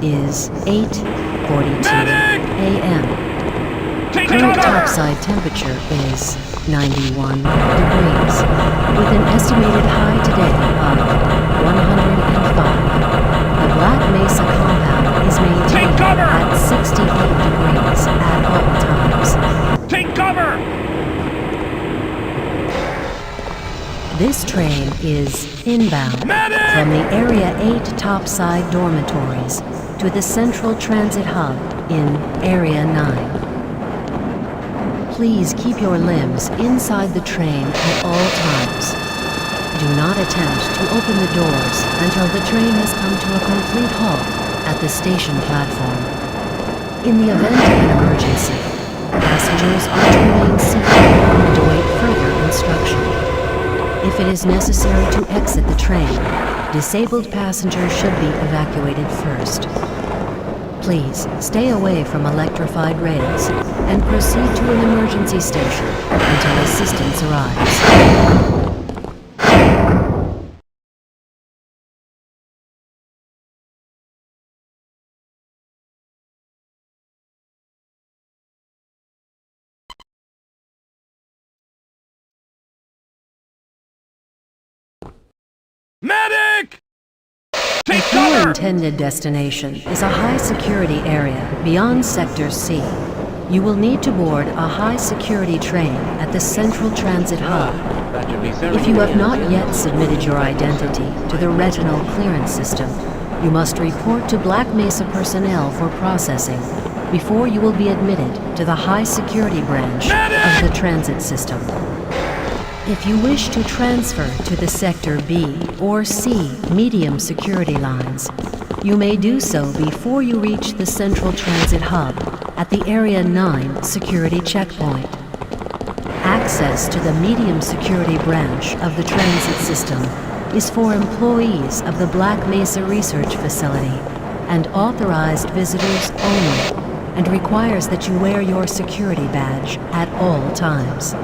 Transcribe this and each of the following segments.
is 8:42 a.m. Current topside temperature is 91 degrees, with an estimated high today of 105. The Black Mesa compound is maintained at 68 degrees at all times. Take cover! This train is inbound from the Area 8 topside dormitories to the Central Transit Hub in Area 9. Please keep your limbs inside the train at all times. Do not attempt to open the doors until the train has come to a complete halt at the station platform. In the event of an emergency, passengers are to remain seated and await further instruction. If it is necessary to exit the train, disabled passengers should be evacuated first. Please stay away from electrified rails and proceed to an emergency station until assistance arrives. Medic! Take If your cover! intended destination is a high-security area beyond Sector C, you will need to board a high-security train at the Central Transit Hub. If you have not yet submitted your identity to the retinal clearance system, you must report to Black Mesa personnel for processing before you will be admitted to the high-security branch of the transit system. If you wish to transfer to the Sector B or C medium security lines, you may do so before you reach the Central Transit Hub at the Area 9 security checkpoint. Access to the medium security branch of the transit system is for employees of the Black Mesa Research Facility and authorized visitors only, and requires that you wear your security badge at all times.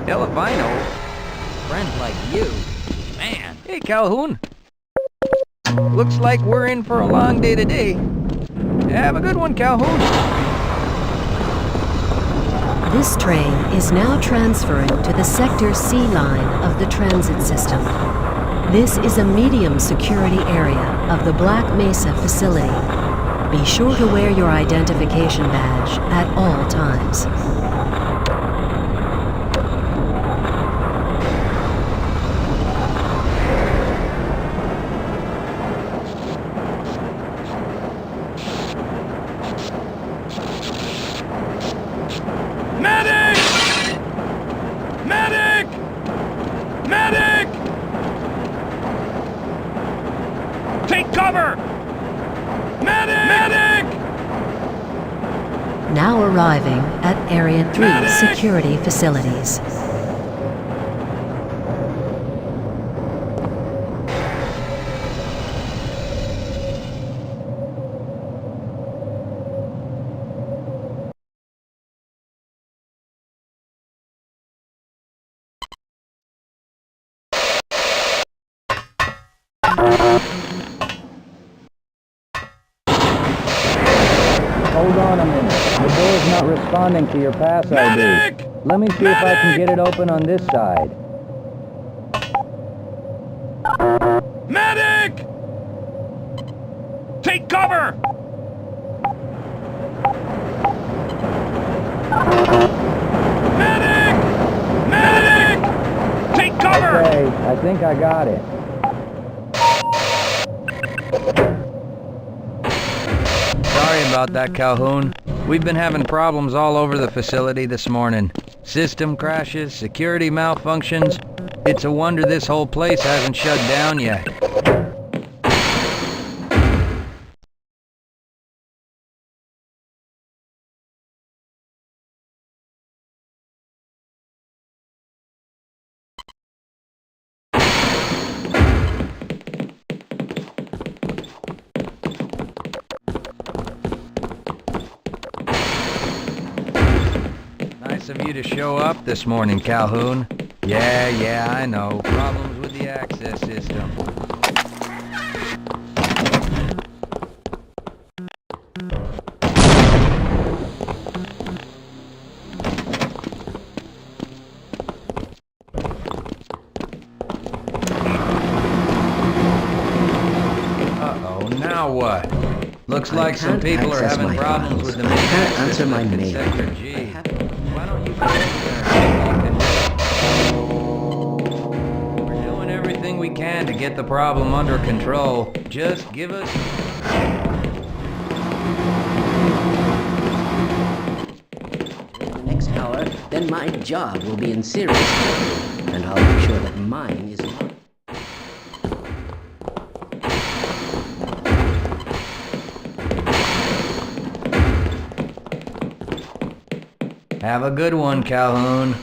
Hell if I know. Friend like you. Man. Hey, Calhoun. Looks like we're in for a long day today. Have a good one, Calhoun. This train is now transferring to the Sector C line of the transit system. This is a medium security area of the Black Mesa facility. Be sure to wear your identification badge at all times. Medic! Medic! Medic! Take cover! Medic! Medic! Now arriving at Area 3 Medic! security facilities. Hold on a minute. The door's not responding to your pass Medic! ID. Let me see if I can get it open on this side. Medic! Take cover! Medic! Medic! Take cover! Okay, I think I got it. Sorry about that, Calhoun. We've been having problems all over the facility this morning. System crashes, security malfunctions. It's a wonder this whole place hasn't shut down yet. Nice of you to show up this morning, Calhoun. Yeah, I know. Problems with the access system. Uh-oh, now what? Looks like some people are having problems with the main access answer my in mail. Sector G. Why don't you go over there and see what you can do? We're doing everything we can to get the problem under control. Just give us... The next hour, then my job will be in serious trouble, and I'll make sure that mine is not. Have a good one, Calhoun.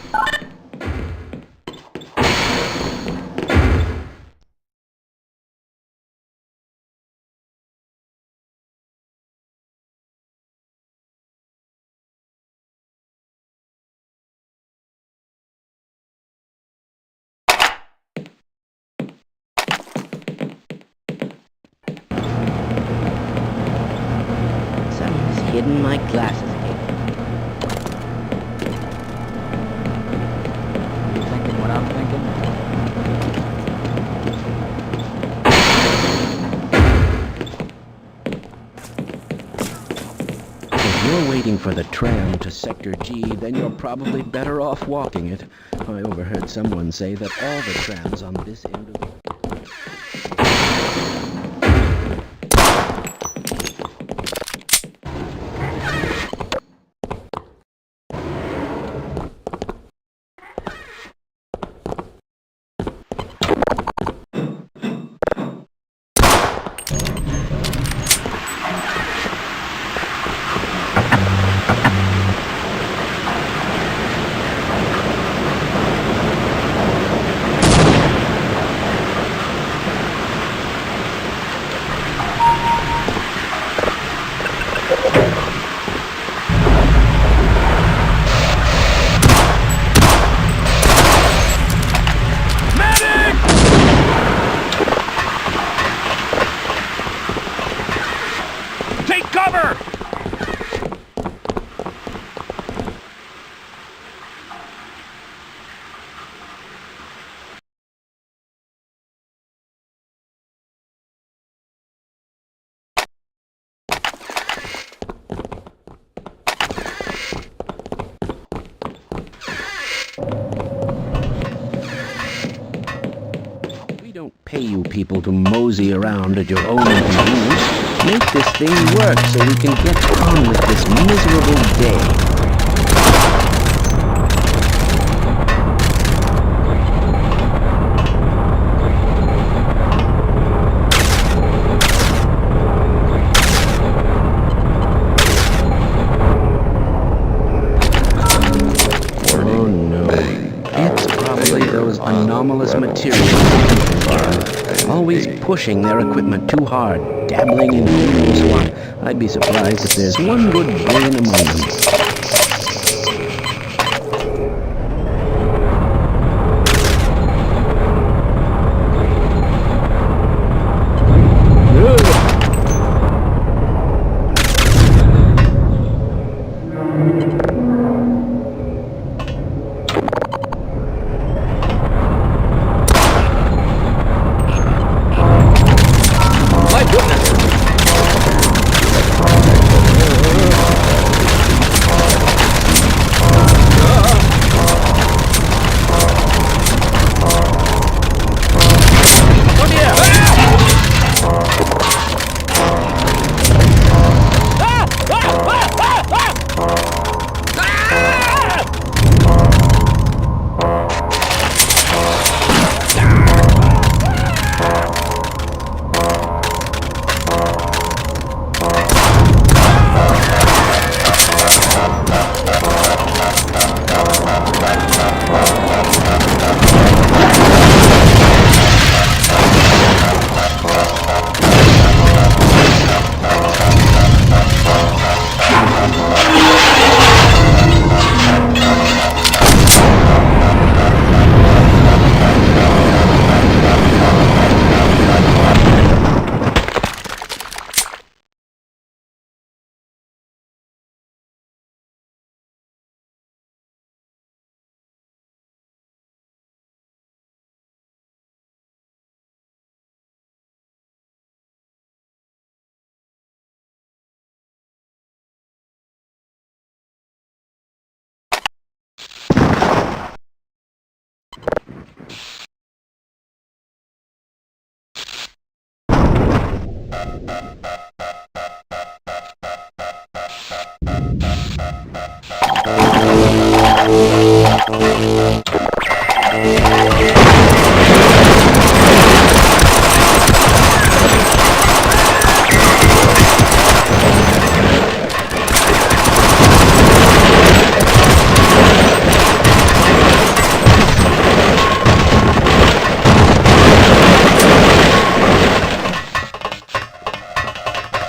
Someone's hidden my glasses again. You thinking what I'm thinking? If you're waiting for the tram to Sector G, then you're probably better off walking it. I overheard someone say that all the trams on this end of the... Take cover! We don't pay you people to mosey around at your own convenience. Make this thing work so we can get on with this miserable day. Oh no. It's probably those anomalous materials again. Always pushing their equipment too hard, dabbling in who knows what. I'd be surprised if there's one good brain among them.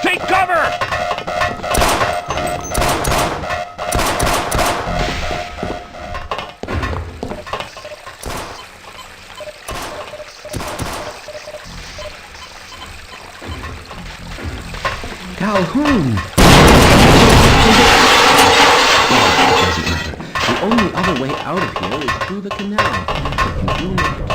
Take cover! Calhoun! Doesn't matter. The only other way out of here is through the canal. If you do make it.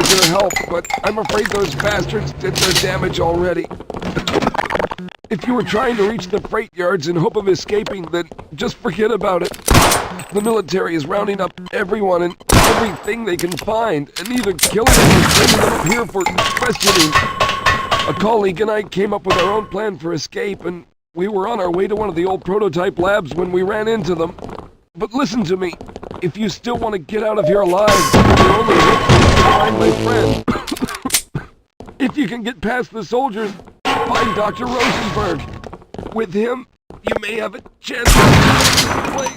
your help, but I'm afraid those bastards did their damage already. If you were trying to reach the freight yards in hope of escaping, then just forget about it. The military is rounding up everyone and everything they can find, and either killing them or bringing them up here for questioning. A colleague and I came up with our own plan for escape, and we were on our way to one of the old prototype labs when we ran into them. But listen to me. If you still want to get out of here alive, your only hope is to find my friend. If you can get past the soldiers, find Dr. Rosenberg. With him, you may have a chance to play.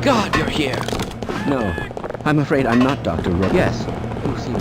God, you're here! No, I'm afraid I'm not Dr. Rook. Yes, you seem...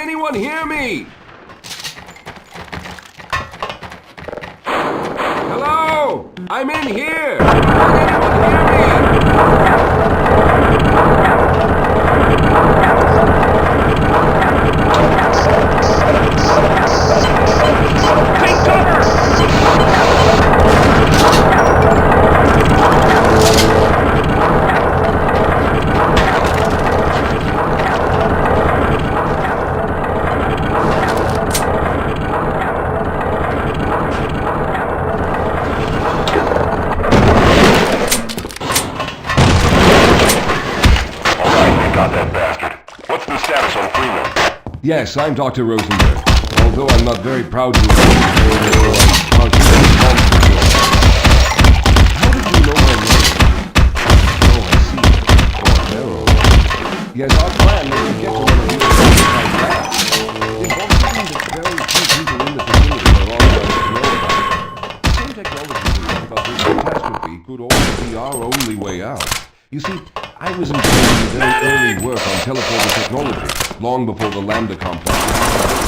anyone hear me? Hello? I'm in here! Can anyone hear me? Take cover! Yes, I'm Dr. Rosenberg. Although I'm not very proud to admit How did you know my name? Oh, I see. Oh, no. Yes, our plan is to get to one of these like that. It also seems that very few people in the facility are authorized to know about it. The same technology we have about this catastrophe could also be our only way out. You see, I was involved in very early work on teleporter technology, long before the Lambda complex was established.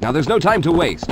Now there's no time to waste.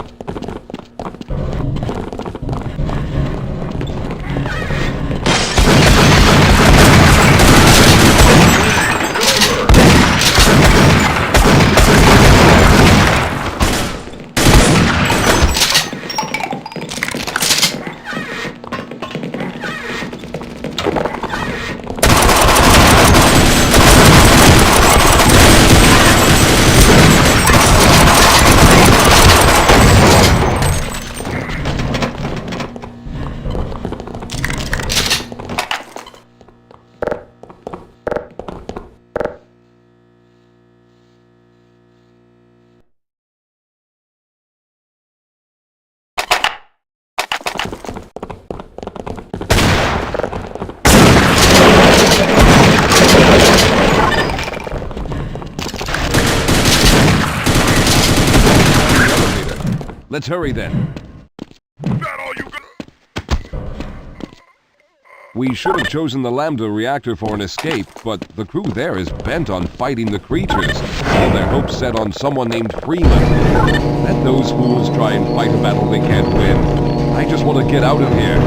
Let's hurry then. We should have chosen the Lambda reactor for an escape, but the crew there is bent on fighting the creatures. All their hopes set on someone named Freeman. Let those fools try and fight a battle they can't win. I just want to get out of here.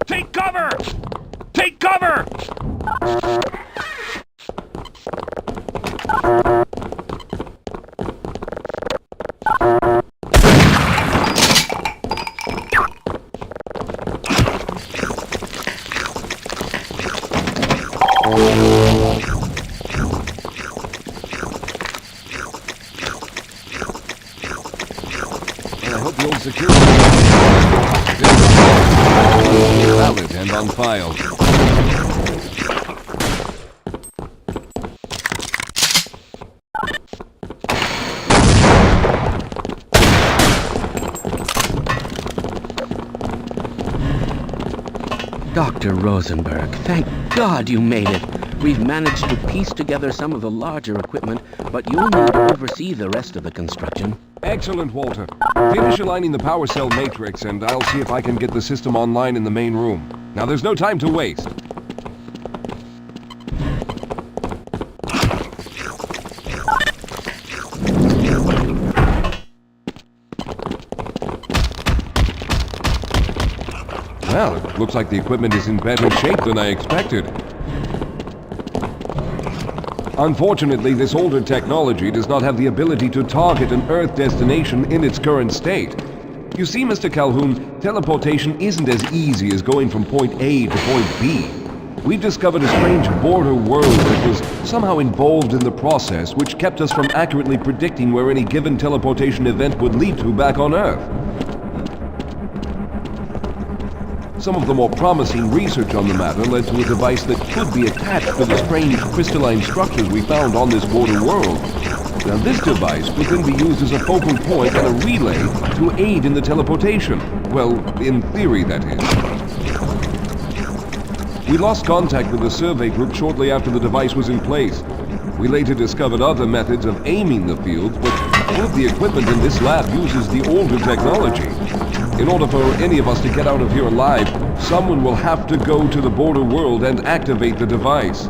Take cover! Take cover! I hope the old security valid and on file. Dr. Rosenberg, thank God you made it. We've managed to piece together some of the larger equipment, but you'll need to oversee the rest of the construction. Excellent, Walter. Finish aligning the power cell matrix, and I'll see if I can get the system online in the main room. Now, there's no time to waste. Well, it looks like the equipment is in better shape than I expected. Unfortunately, this older technology does not have the ability to target an Earth destination in its current state. You see, Mr. Calhoun, teleportation isn't as easy as going from point A to point B. We've discovered a strange border world that was somehow involved in the process, which kept us from accurately predicting where any given teleportation event would lead to back on Earth. Some of the more promising research on the matter led to a device that could be attached to the strange crystalline structures we found on this border world. Now, this device would then be used as a focal point and a relay to aid in the teleportation. Well, in theory, that is. We lost contact with the survey group shortly after the device was in place. We later discovered other methods of aiming the fields, but all of the equipment in this lab uses the older technology. In order for any of us to get out of here alive, someone will have to go to the border world and activate the device.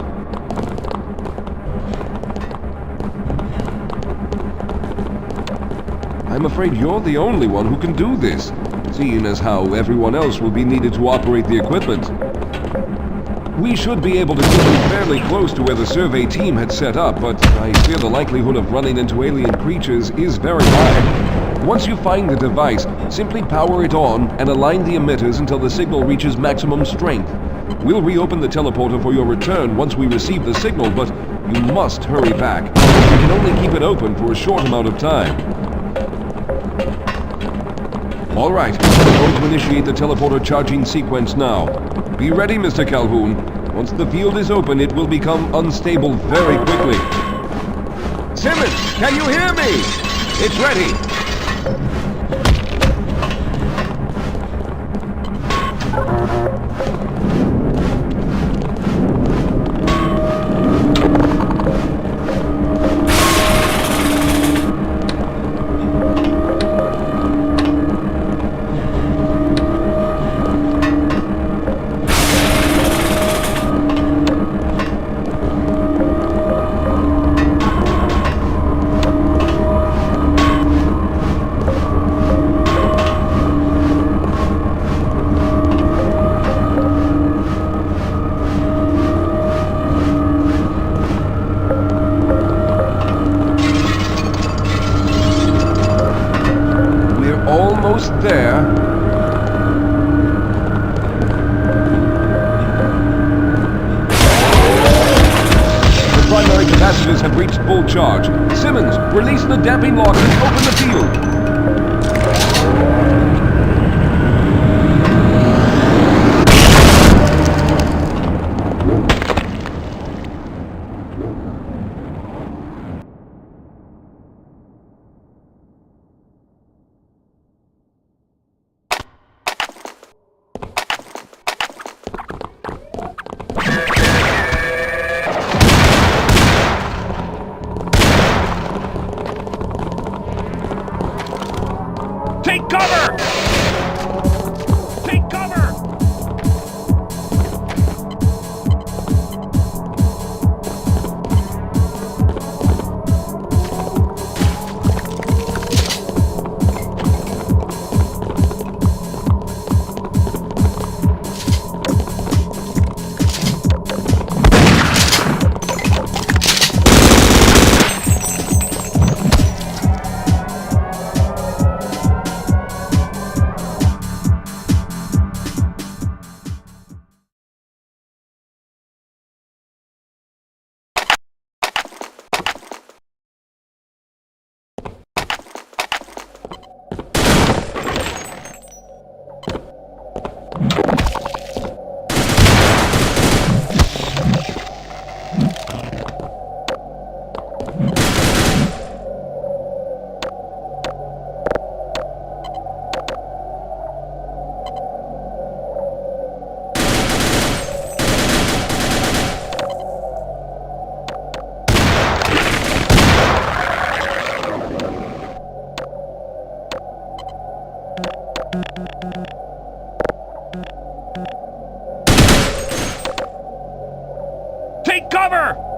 I'm afraid you're the only one who can do this, seeing as how everyone else will be needed to operate the equipment. We should be able to get you fairly close to where the survey team had set up, but I fear the likelihood of running into alien creatures is very high. Once you find the device, simply power it on and align the emitters until the signal reaches maximum strength. We'll reopen the teleporter for your return once we receive the signal, but you must hurry back. We can only keep it open for a short amount of time. All right, we're going to initiate the teleporter charging sequence now. Be ready, Mr. Calhoun. Once the field is open, it will become unstable very quickly. Simmons, can you hear me? It's ready. There. The primary capacitors have reached full charge. Simmons, release the damping lock and open the field. Take cover! Take cover! Take cover!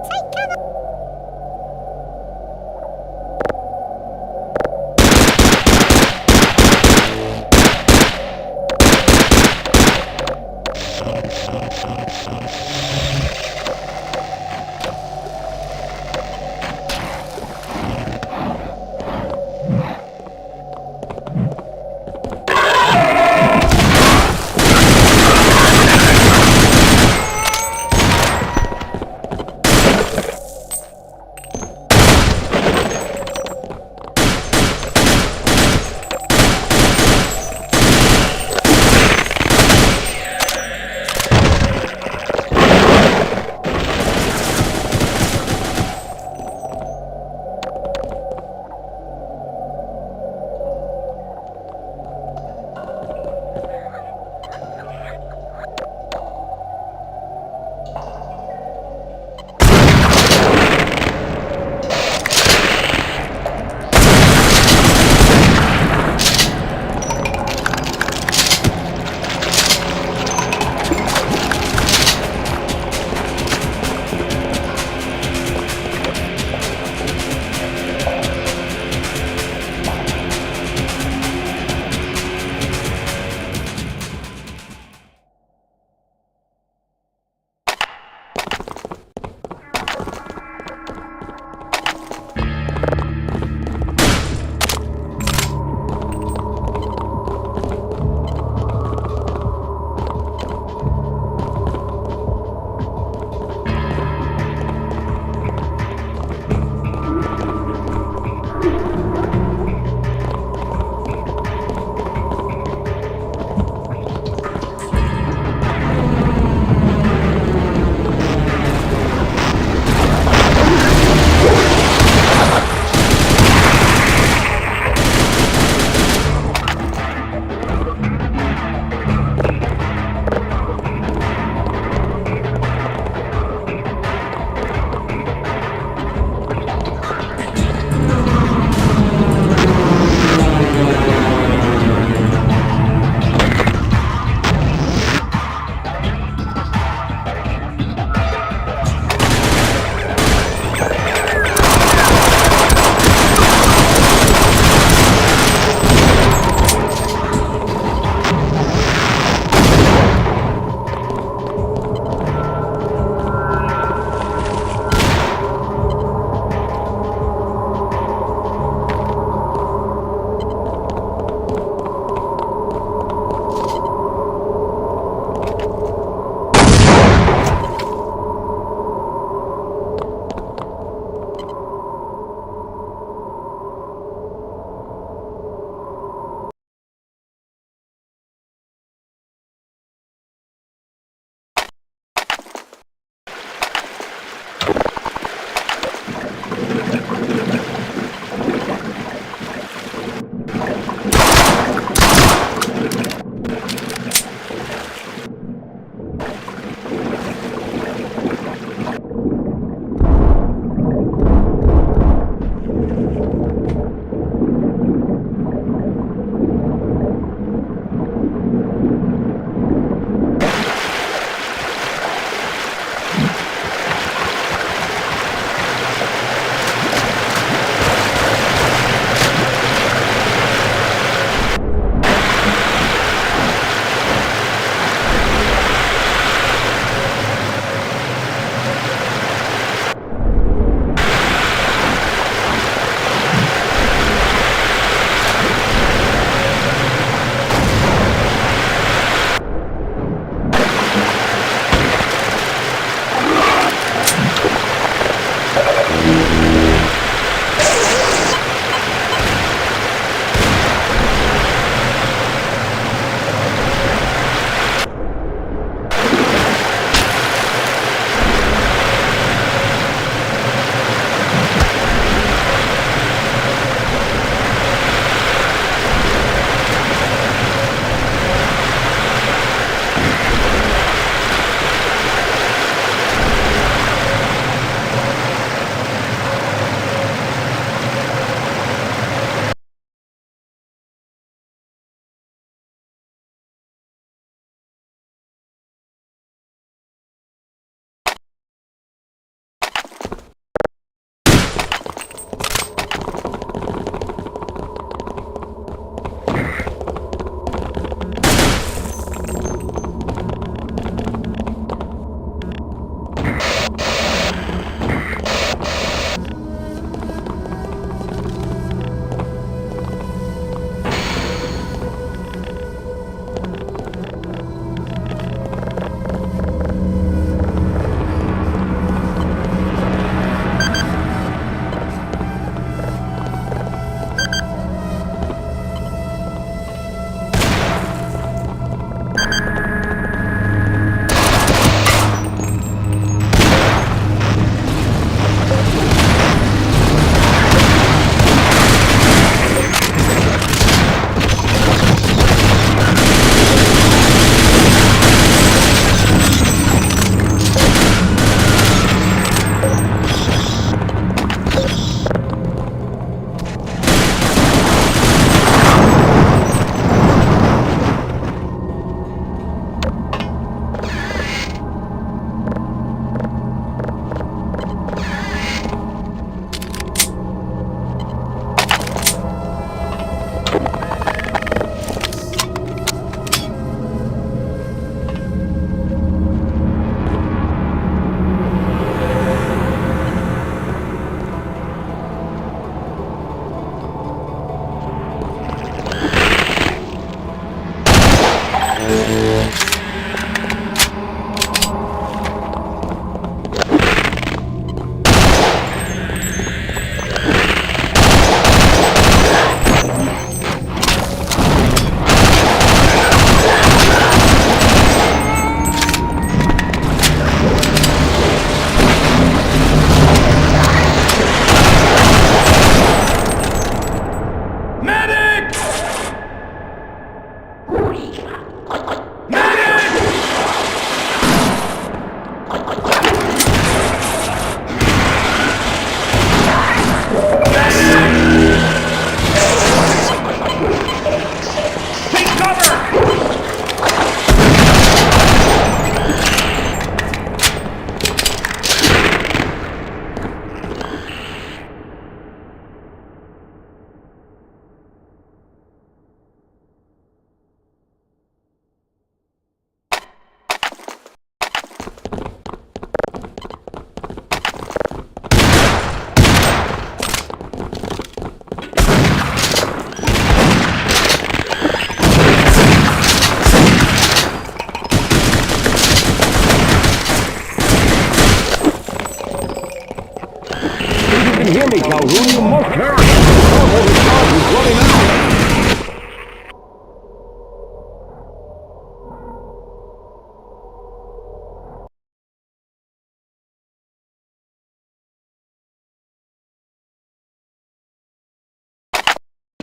me, Calhoun. You must hurry. The teleporter charge is running out.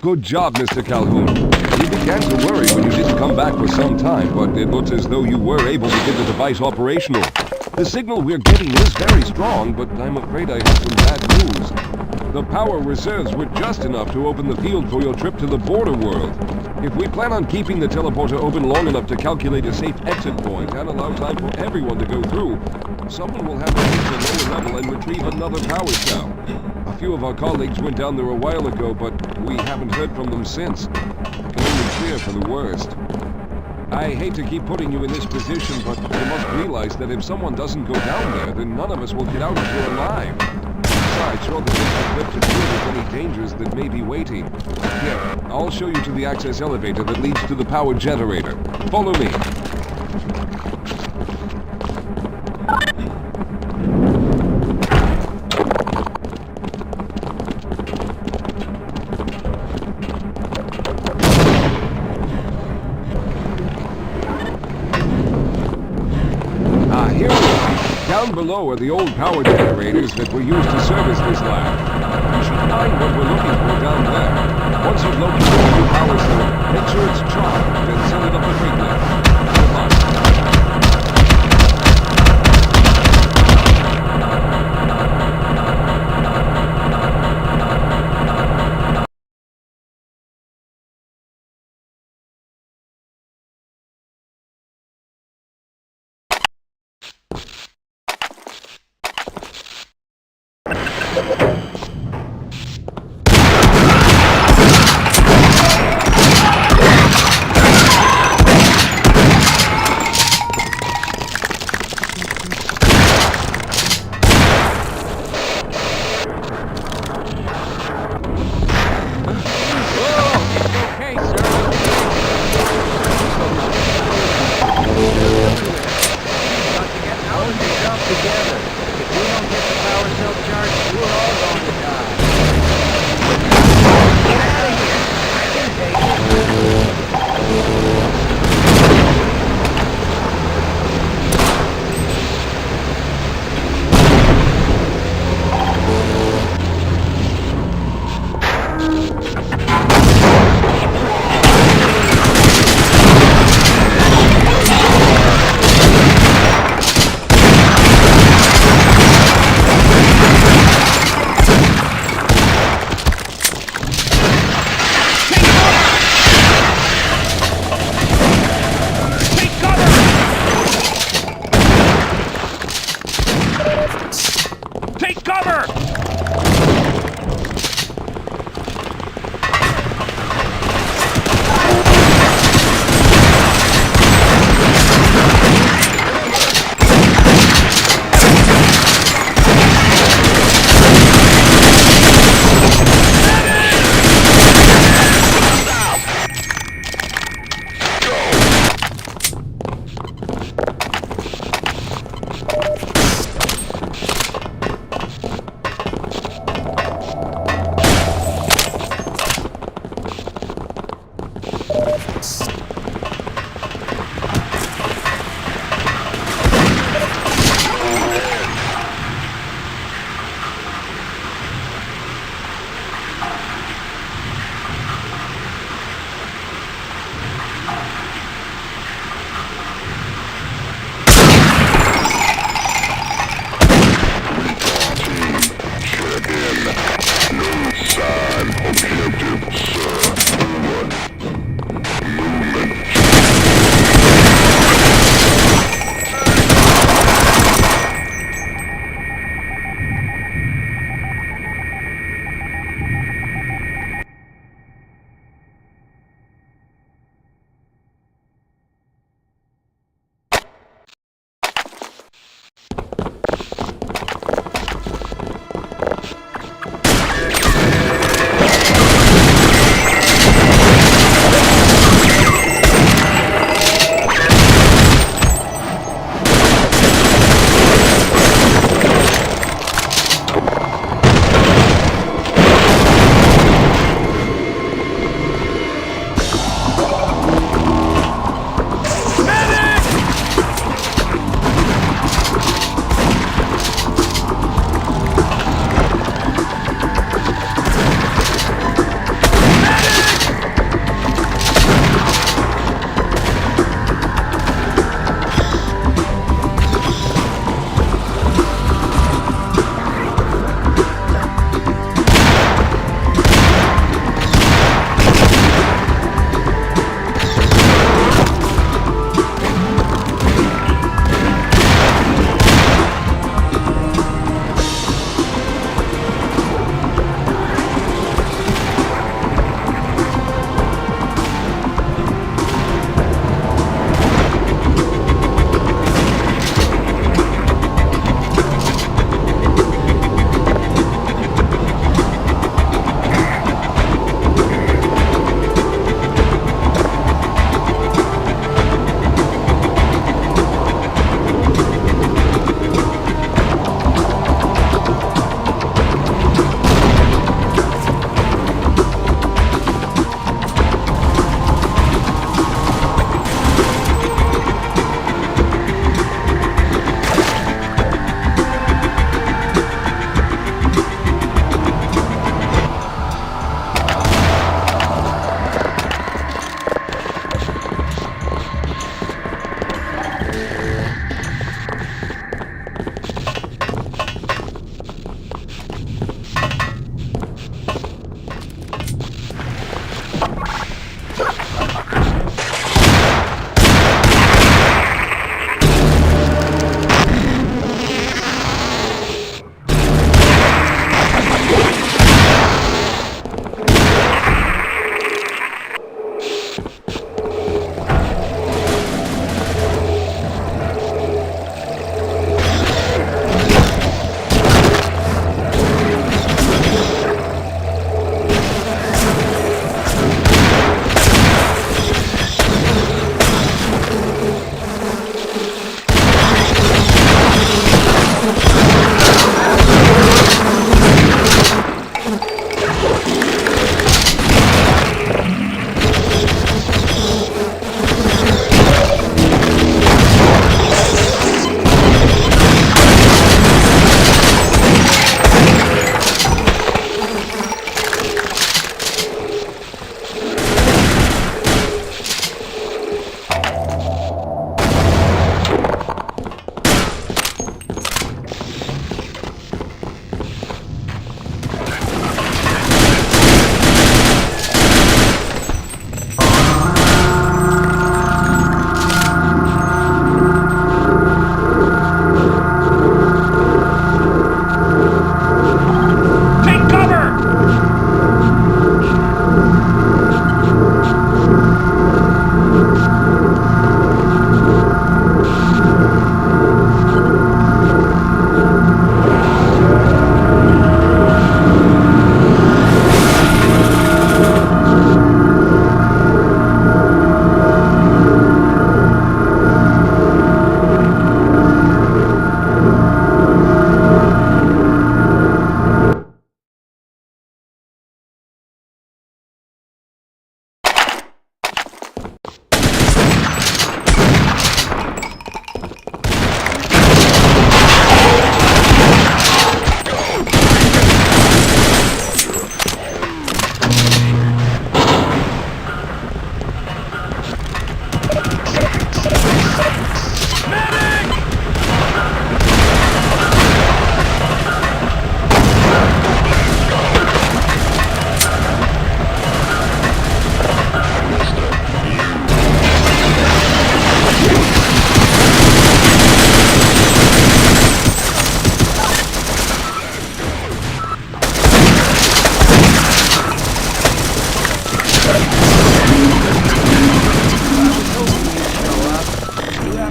Good job, Mr. Calhoun. We began to worry when you didn't come back for some time, but it looks as though you were able to get the device operational. The signal we're getting is very strong, but I'm afraid I have some bad news. The power reserves were just enough to open the field for your trip to the border world. If we plan on keeping the teleporter open long enough to calculate a safe exit point and allow time for everyone to go through, someone will have to reach a lower level and retrieve another power cell. A few of our colleagues went down there a while ago, but we haven't heard from them since. I can only fear for the worst. I hate to keep putting you in this position, but you must realize that if someone doesn't go down there, then none of us will get out of here alive. Besides, you're the best equipped to deal with any dangers that may be waiting. Here, I'll show you to the access elevator that leads to the power generator. Follow me. Here we are. Down below are the old power generators that were used to service this lab. You should find what we're looking for down there. Once you've located the new power cell, make sure it's charged and send it up the freight lift. Good luck.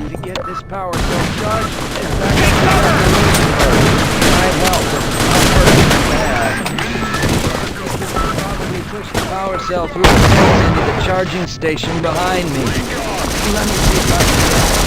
to get this power cell charged and back up to my help. Probably push the power cell through the fence into the charging station behind me. Let me see if I can...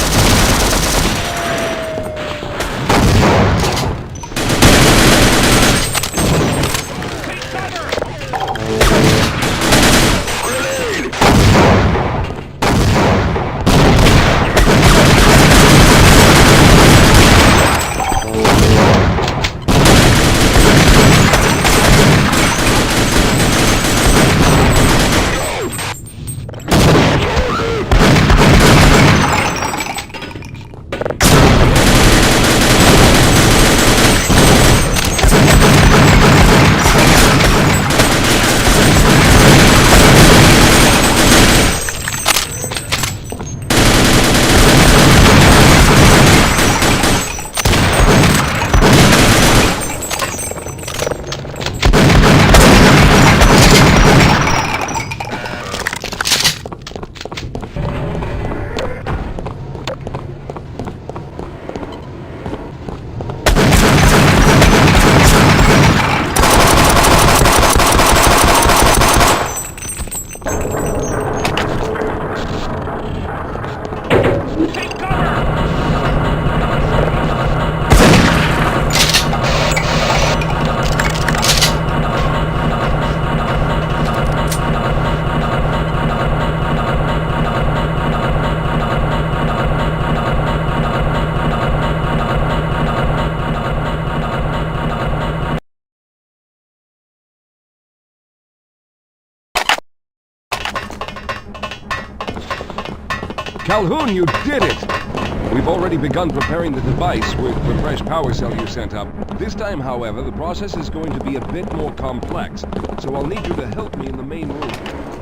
Calhoun, you did it! We've already begun preparing the device with the fresh power cell you sent up. This time, however, the process is going to be a bit more complex, so I'll need you to help me in the main room.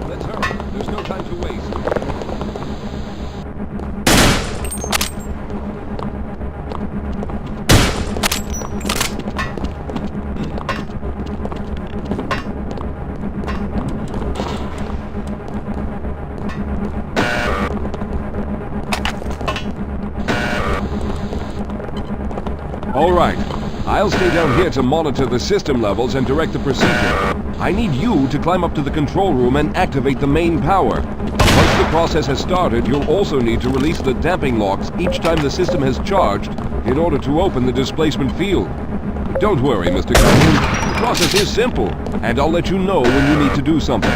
Let's hurry. There's no time to waste. All right. I'll stay down here to monitor the system levels and direct the procedure. I need you to climb up to the control room and activate the main power. Once the process has started, you'll also need to release the damping locks each time the system has charged in order to open the displacement field. Don't worry, Mr. Calhoun. The process is simple, and I'll let you know when you need to do something.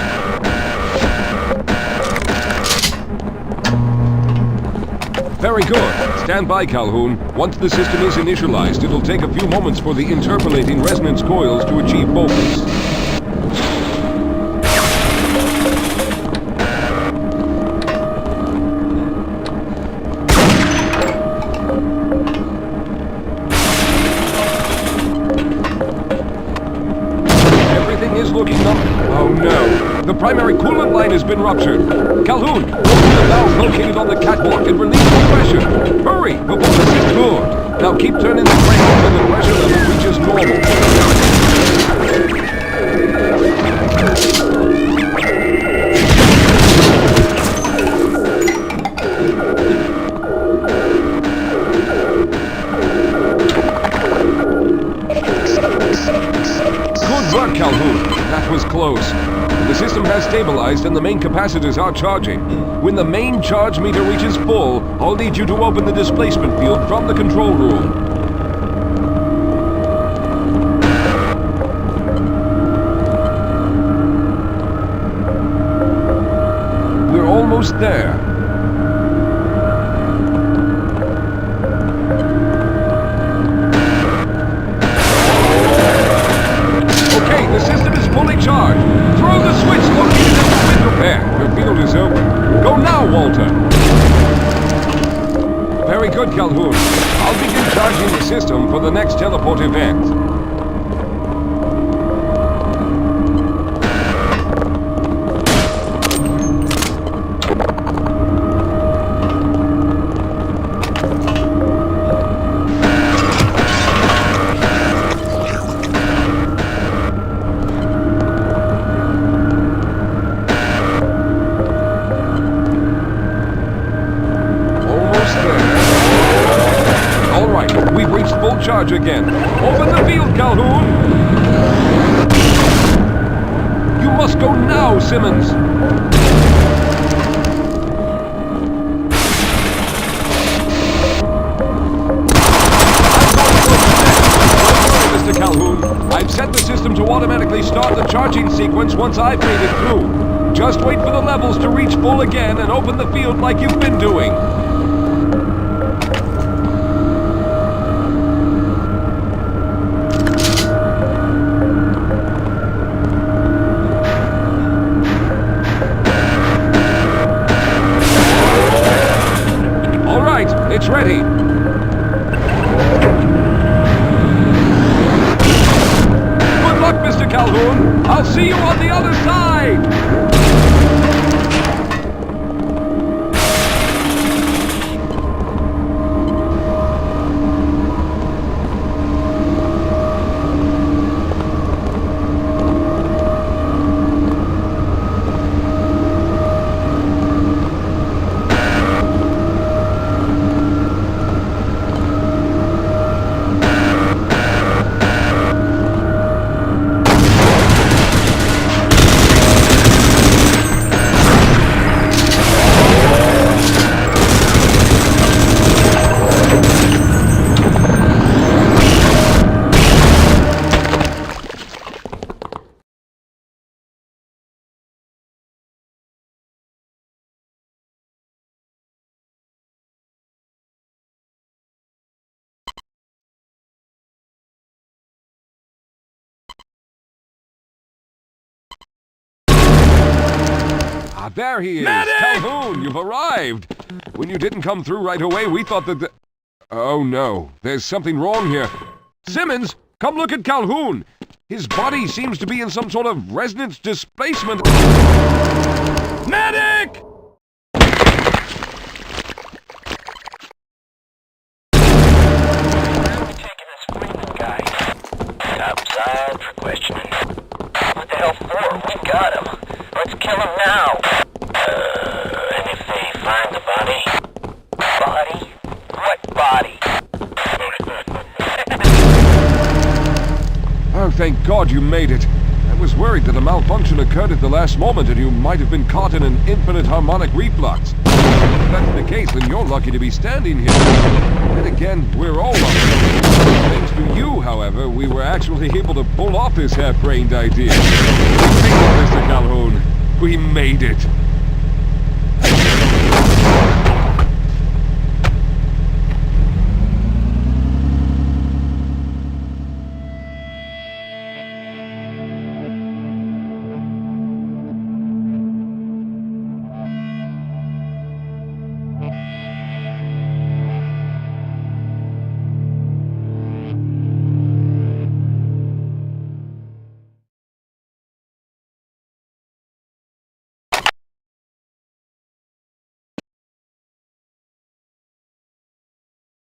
Very good. Stand by, Calhoun. Once the system is initialized, it'll take a few moments for the interpolating resonance coils to achieve focus. Everything is looking up. Oh no. The primary coolant line has been ruptured. Calhoun, open the valve located on the catwalk and release the pressure. Hurry, before this is good. Now keep turning the crank until the pressure level reaches normal. Good work, Calhoun. That was close. The system has stabilized and the main capacitors are charging. When the main charge meter reaches full, I'll need you to open the displacement field from the control room. We're almost there. Okay, the system is fully charged. Throw the switch located at the window pair. Your field is open. Go now, Walter. Very good, Calhoun. I'll begin charging the system for the next teleport event. Almost there. charge again. Open the field, Calhoun! You must go now, Simmons! Mr. Calhoun, I've set the system to automatically start the charging sequence once I've made it through. Just wait for the levels to reach full again and open the field like you've been doing. All right, it's ready. Mr. Calhoun, I'll see you on the other side! Ah, there he is! Medic! Calhoun, you've arrived! When you didn't come through right away, we thought that Oh no, there's something wrong here. Simmons, come look at Calhoun! His body seems to be in some sort of resonance displacement. Medic! Taking this screaming guy outside for questioning. What the hell for? We got him. Let's kill him now. And if they find the body? Body? What body? Oh, thank God you made it. I was worried that a malfunction occurred at the last moment and you might have been caught in an infinite harmonic reflux. If that's the case, then you're lucky to be standing here. Then again, we're all lucky. Thanks to you, however, we were actually able to pull off this half-brained idea. We made it, Mr. Calhoun. We made it.